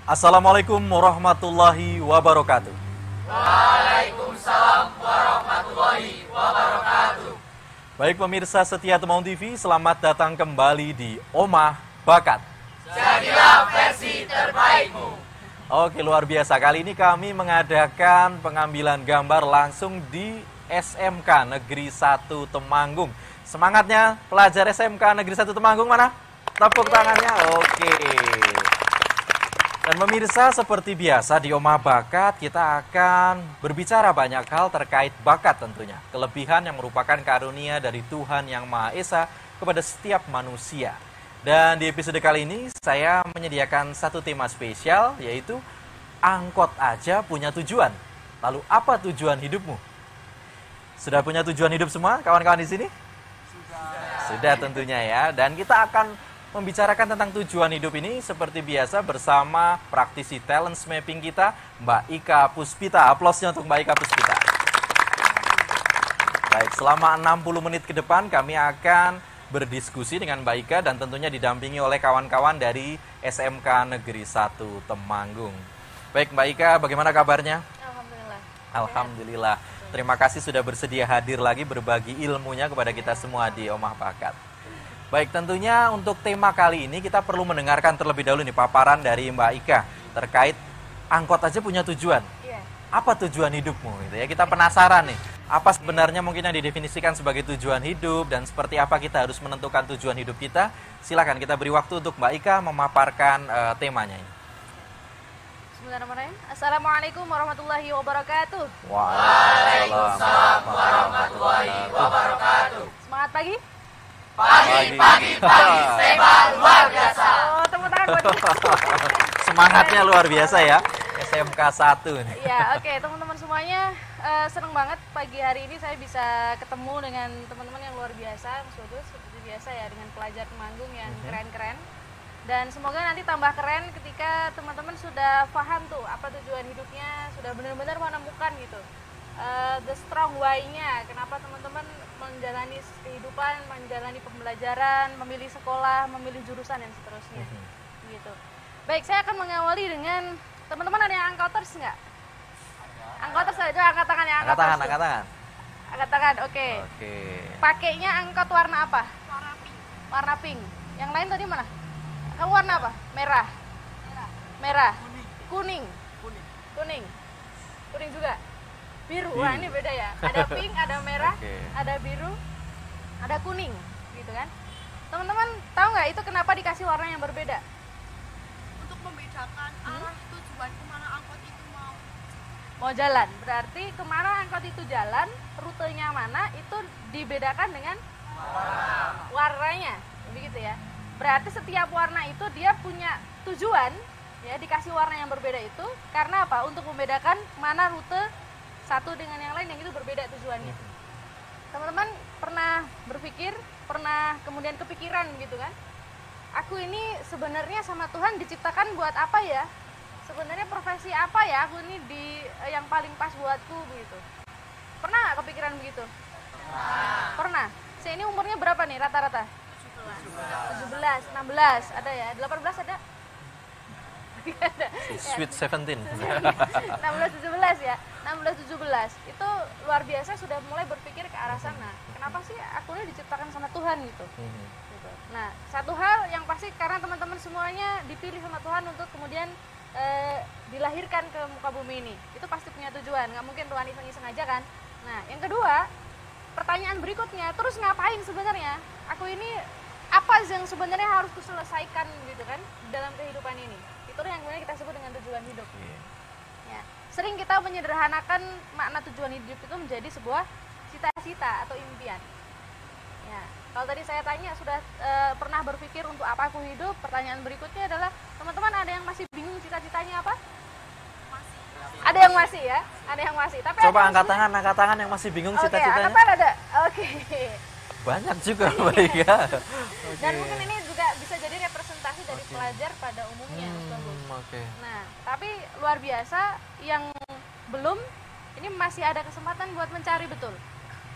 Assalamualaikum warahmatullahi wabarakatuh. Waalaikumsalam warahmatullahi wabarakatuh. Baik pemirsa setia Temaun TV, selamat datang kembali di Omah Bakat. Jadilah versi terbaikmu. Oke, luar biasa. Kali ini kami mengadakan pengambilan gambar langsung di SMK Negeri 1 Temanggung. Semangatnya pelajar SMK Negeri 1 Temanggung mana? Tepuk tangannya. Oke. Dan pemirsa, seperti biasa di Omah Bakat kita akan berbicara banyak hal terkait bakat tentunya. Kelebihan yang merupakan karunia dari Tuhan Yang Maha Esa kepada setiap manusia. Dan di episode kali ini saya menyediakan satu tema spesial, yaitu angkot aja punya tujuan. Lalu apa tujuan hidupmu? Sudah punya tujuan hidup semua kawan-kawan di sini? Sudah tentunya ya. Dan kita akan membicarakan tentang tujuan hidup ini seperti biasa bersama praktisi talent mapping kita, Mbak Ika Puspita. Aplausnya untuk Mbak Ika Puspita. Baik, selama 60 menit ke depan kami akan berdiskusi dengan Mbak Ika dan tentunya didampingi oleh kawan-kawan dari SMK Negeri 1 Temanggung. Baik Mbak Ika, bagaimana kabarnya? Alhamdulillah. Alhamdulillah. Terima kasih sudah bersedia hadir lagi berbagi ilmunya kepada kita semua di Omah Bakat. Baik, tentunya untuk tema kali ini kita perlu mendengarkan terlebih dahulu nih paparan dari Mbak Ika terkait angkot aja punya tujuan. Iya. Apa tujuan hidupmu? Gitu ya. Kita penasaran nih, apa sebenarnya mungkin yang didefinisikan sebagai tujuan hidup dan seperti apa kita harus menentukan tujuan hidup kita? Silakan kita beri waktu untuk Mbak Ika memaparkan temanya ini. Bismillahirrahmanirrahim. Assalamualaikum warahmatullahi wabarakatuh. Waalaikumsalam warahmatullahi wabarakatuh. Semangat pagi. Pagi, Seba luar biasa. Oh, tepuk tangan buat Semangatnya luar biasa ya. SMK 1 nih. Ya, oke, teman-teman semuanya, seneng banget pagi hari ini saya bisa ketemu dengan teman-teman yang luar biasa, Mas Bagus, seperti biasa ya, dengan pelajar Temanggung yang keren-keren. Dan semoga nanti tambah keren ketika teman-teman sudah paham tuh apa tujuan hidupnya, sudah benar-benar menemukan gitu. The strong why-nya, kenapa teman-teman menjalani kehidupan, menjalani pembelajaran, memilih sekolah, memilih jurusan dan seterusnya, gitu. Baik, saya akan mengawali dengan teman-teman ada yang angkoters nggak? Angkoters aja, angkat tangan ya. Angkat tangan, angkat tangan. Angkat tangan, oke. Oke. Pakainya angkot warna apa? Warna pink. Warna pink. Yang lain tadi mana? Kamu warna apa? Merah. Merah. Kuning. Kuning. Kuning juga. Biru. Wah, ini beda ya. Ada pink, ada merah, ada biru, ada kuning, gitu kan? Teman-teman tahu nggak itu kenapa dikasih warna yang berbeda? Untuk membedakan arah tujuan kemana angkot itu mau jalan. Berarti kemana angkot itu jalan, rutenya mana itu dibedakan dengan warnanya, begitu ya. Berarti setiap warna itu dia punya tujuan, ya, dikasih warna yang berbeda itu karena apa? Untuk membedakan mana rute satu dengan yang lain yang itu berbeda tujuannya. Teman-teman pernah berpikir, pernah kemudian kepikiran gitu kan? Aku ini sebenarnya sama Tuhan diciptakan buat apa ya? Sebenarnya profesi apa ya aku ini yang paling pas buatku begitu. Pernah nggak kepikiran begitu? Pernah. Saya ini umurnya berapa nih rata-rata? 17, 16, ada ya? 18 ada? Ada. Sweet 17. 16, 17 ya. 16, 17 itu luar biasa sudah mulai berpikir ke arah sana. Kenapa sih aku ini diciptakan sama Tuhan gitu? Gitu. Nah, satu hal yang pasti karena teman-teman semuanya dipilih sama Tuhan untuk kemudian dilahirkan ke muka bumi ini. Itu pasti punya tujuan, nggak mungkin Tuhan iseng-iseng aja kan. Nah, yang kedua, pertanyaan berikutnya, terus ngapain sebenarnya? Aku ini apa yang sebenarnya harus kuselesaikan gitu kan dalam kehidupan ini? Itulah yang kemudian kita sebut dengan tujuan hidup. Ya. Sering kita menyederhanakan makna tujuan hidup itu menjadi sebuah cita-cita atau impian. Ya. Kalau tadi saya tanya sudah pernah berpikir untuk apa aku hidup? Pertanyaan berikutnya adalah teman-teman ada yang masih bingung cita-citanya apa? Masih. Ada yang masih ya? Ada yang masih. Tapi Coba angkat tangan yang masih bingung cita-citanya. Oke, ada. Oke. Banyak juga Mbak Ika. Dan mungkin ini juga bisa jadi representasi dari pelajar pada umumnya. Nah, tapi luar biasa yang belum, ini masih ada kesempatan buat mencari betul.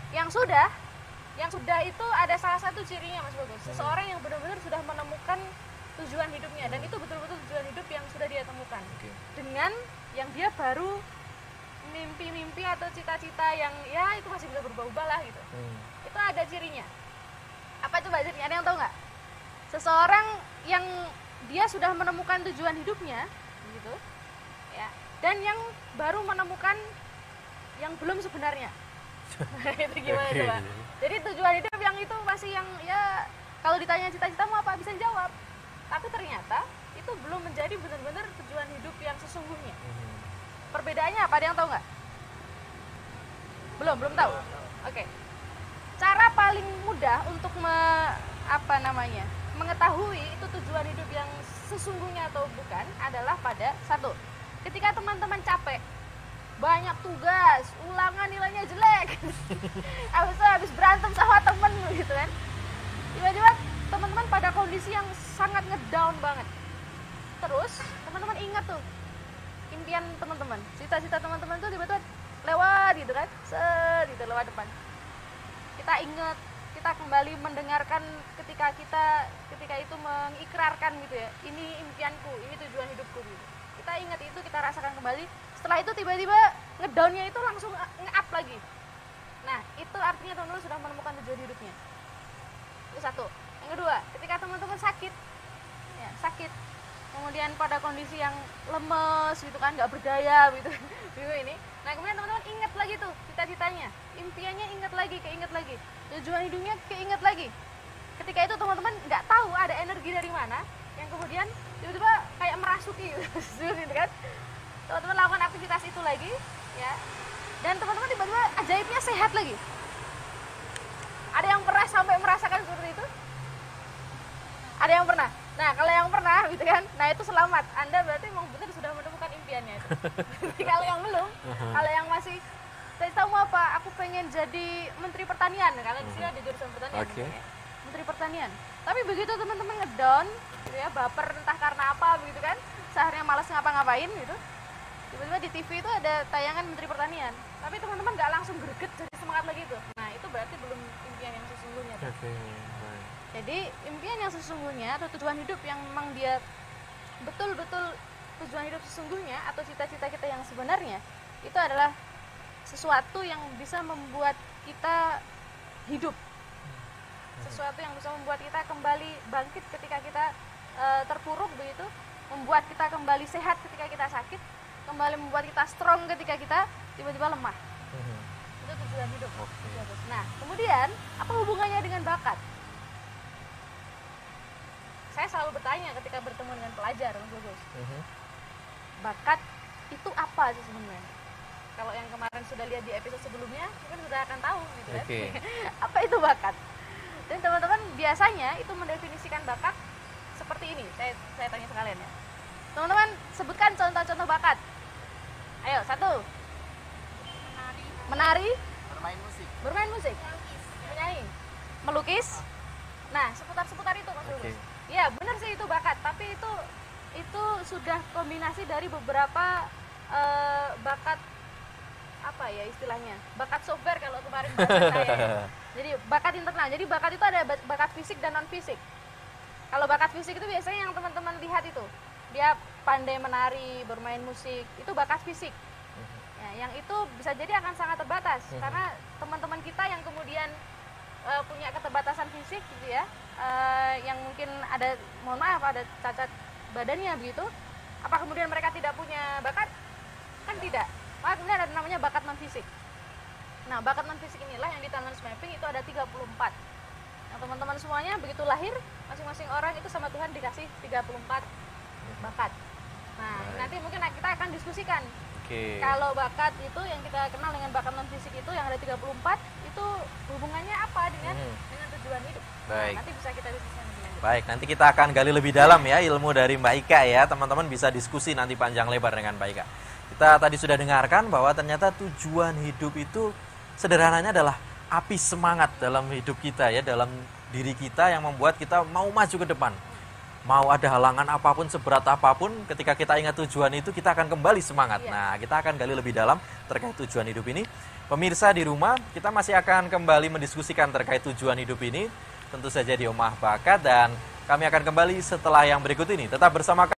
Yang sudah itu ada salah satu cirinya Mas Bagus. Seseorang yang benar-benar sudah menemukan tujuan hidupnya dan itu betul-betul tujuan hidup yang sudah dia temukan. sekarang. Dengan yang dia baru mimpi-mimpi atau cita-cita yang ya itu masih bisa berubah-ubah lah gitu. Itu ada cirinya. Apa coba cirinya? Ada yang tahu nggak? Seseorang yang dia sudah menemukan tujuan hidupnya, gitu, ya, dan yang baru menemukan yang belum sebenarnya. Itu gimana coba? Jadi tujuan hidup yang itu masih yang ya kalau ditanya cita-citamu apa bisa jawab, tapi ternyata itu belum menjadi benar-benar tujuan hidup yang sesungguhnya. Perbedaannya apa? Ada yang tahu nggak? Belum tahu. Oke. Cara paling mudah untuk mengetahui itu tujuan hidup yang sesungguhnya atau bukan adalah pada satu, ketika teman-teman capek, banyak tugas, ulangan nilainya jelek, habis berantem sama temen gitu kan, tiba-tiba teman-teman pada kondisi yang sangat ngedown banget. Terus teman-teman ingat tuh impian teman-teman, cita-cita teman-teman tuh tiba-tiba lewat gitu kan, gitu lewat depan. Kita ingat, kita kembali mendengarkan ketika itu mengikrarkan gitu ya, ini impianku, ini tujuan hidupku gitu. Kita ingat itu, kita rasakan kembali. Setelah itu tiba-tiba ngedownnya itu langsung nge-up lagi. Nah itu artinya teman-teman sudah menemukan tujuan hidupnya. Itu satu. Yang kedua, ketika teman-teman sakit, kemudian pada kondisi yang lemes gitu kan, nggak berdaya gitu, gitu ini. Nah kemudian teman-teman ingat lagi tuh cita-citanya, impiannya keinget lagi, tujuan hidupnya keinget lagi. Ketika itu teman-teman nggak tahu ada energi dari mana yang kemudian tiba-tiba kayak merasuki gitu kan. Teman-teman lakukan aktivitas itu lagi, ya, dan teman-teman tiba-tiba ajaibnya sehat lagi. Ada yang pernah sampai merasakan seperti itu? Ada yang pernah? Nah kalau yang pernah gitu kan, nah itu selamat, Anda berarti memang benar sudah menemukan impiannya itu. Kalau yang belum, kalau yang masih saya tahu apa, aku pengen jadi menteri pertanian, kalau di sini ada jurusan pertanian, ya. Menteri pertanian. Tapi begitu teman-teman ngedown, gitu ya, baper entah karena apa begitu kan, seharian malas ngapa-ngapain gitu, tiba-tiba di TV itu ada tayangan menteri pertanian, tapi teman-teman nggak langsung greget jadi semangat lagi tuh. Nah itu berarti belum impian yang sesungguhnya. Jadi impian yang sesungguhnya atau tujuan hidup yang memang dia betul-betul tujuan hidup sesungguhnya atau cita-cita kita yang sebenarnya, itu adalah sesuatu yang bisa membuat kita hidup, sesuatu yang bisa membuat kita kembali bangkit ketika kita terpuruk begitu, membuat kita kembali sehat ketika kita sakit, kembali membuat kita strong ketika kita tiba-tiba lemah. Itu tujuan hidup. Nah kemudian apa hubungannya dengan bakat? Saya selalu bertanya ketika bertemu dengan pelajar, Mas Bagus, bakat itu apa sih sebenarnya? Kalau yang kemarin sudah lihat di episode sebelumnya, mungkin sudah akan tahu gitu kan. Apa itu bakat? Dan teman-teman biasanya itu mendefinisikan bakat seperti ini. Saya tanya sekalian ya. Teman-teman sebutkan contoh-contoh bakat. Ayo, satu. Menari. Bermain musik. Menyanyi. Melukis. Nah, seputar itu Mas Bagus. Ya benar sih itu bakat, tapi itu sudah kombinasi dari beberapa bakat, apa ya istilahnya, bakat software kalau kemarin bahasa saya ya. Jadi bakat internal, jadi bakat itu ada bakat fisik dan non fisik. Kalau bakat fisik itu biasanya yang teman-teman lihat itu, dia pandai menari, bermain musik, itu bakat fisik ya, yang itu bisa jadi akan sangat terbatas karena teman-teman kita yang kemudian punya keterbatasan fisik gitu ya, yang mungkin ada, mohon maaf, ada cacat badannya begitu, apa kemudian mereka tidak punya bakat? Kan tidak. Maka kemudian ada namanya bakat non fisik. Nah bakat non fisik inilah yang di Talents Mapping itu ada 34. Nah teman-teman semuanya begitu lahir, masing-masing orang itu sama Tuhan dikasih 34 bakat. Nah nanti mungkin kita akan diskusikan. Kalau bakat itu yang kita kenal dengan bakat non fisik itu yang ada 34, itu hubungannya apa dengan tujuan hidup? Baik. Nah, nanti bisa kita diskusikan lebih lanjut. Baik, nanti kita akan gali lebih dalam ya ilmu dari Mbak Ika ya. Teman-teman bisa diskusi nanti panjang lebar dengan Mbak Ika. Kita tadi sudah dengarkan bahwa ternyata tujuan hidup itu sederhananya adalah api semangat dalam hidup kita ya, dalam diri kita yang membuat kita mau maju ke depan. Mau ada halangan apapun, seberat apapun, ketika kita ingat tujuan itu, kita akan kembali semangat. Nah, kita akan gali lebih dalam terkait tujuan hidup ini. Pemirsa di rumah, kita masih akan kembali mendiskusikan terkait tujuan hidup ini. Tentu saja di Omah Bakat, dan kami akan kembali setelah yang berikut ini. Tetap bersama kami.